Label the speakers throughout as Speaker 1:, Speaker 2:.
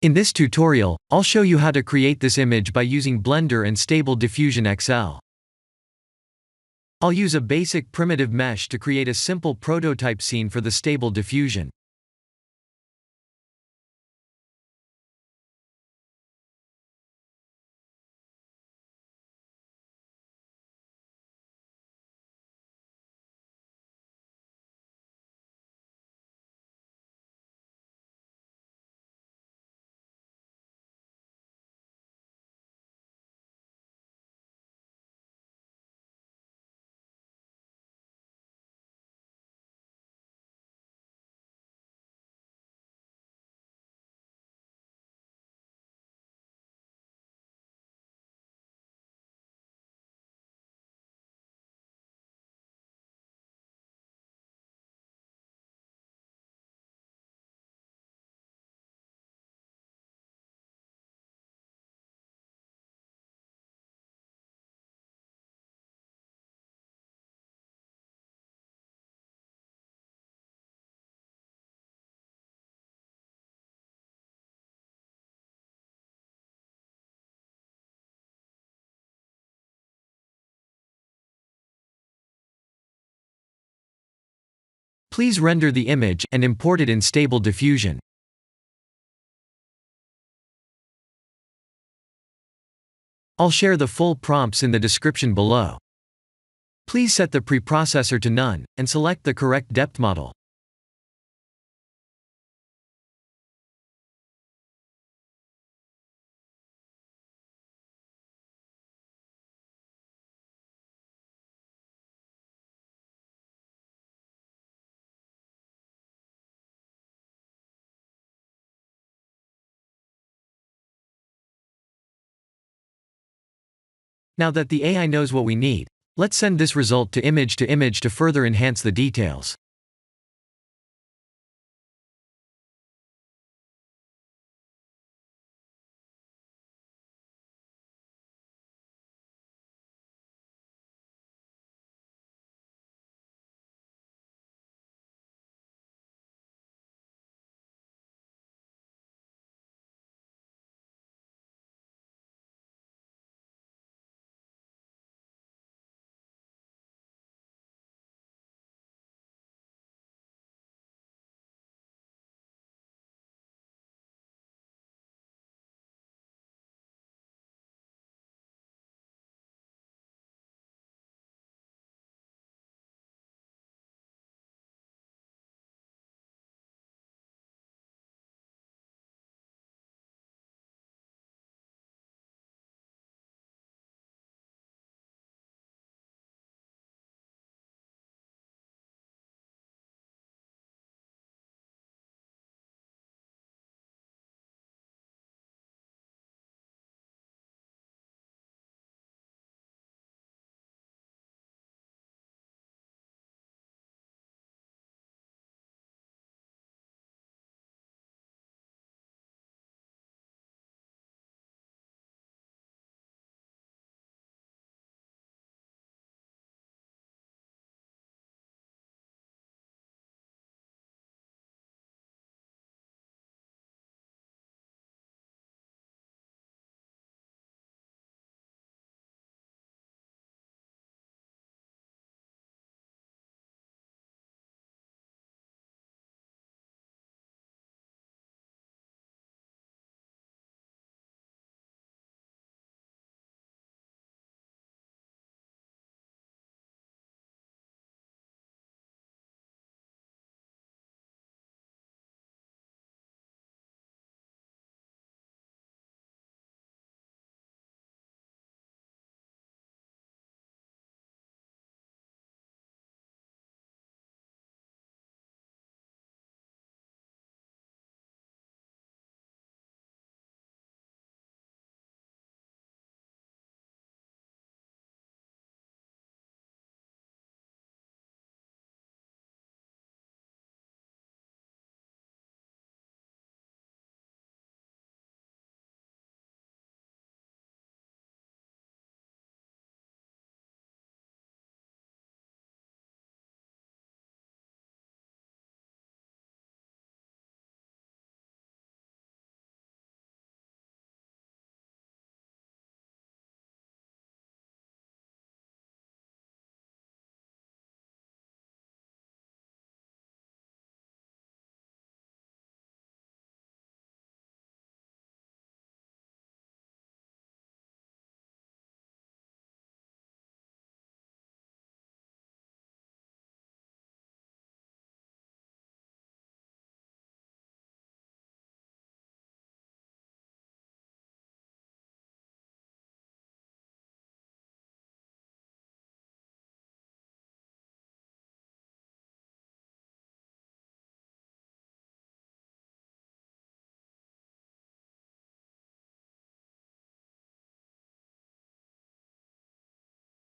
Speaker 1: In this tutorial, I'll show you how to create this image by using Blender and Stable Diffusion XL. I'll use a basic primitive mesh to create a simple prototype scene for the Stable Diffusion. Please render the image and import it in Stable Diffusion. I'll share the full prompts in the description below. Please set the preprocessor to none, and select the correct depth model. Now that the AI knows what we need, let's send this result to image to further enhance the details.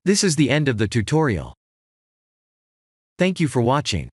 Speaker 1: This is the end of the tutorial. Thank you for watching.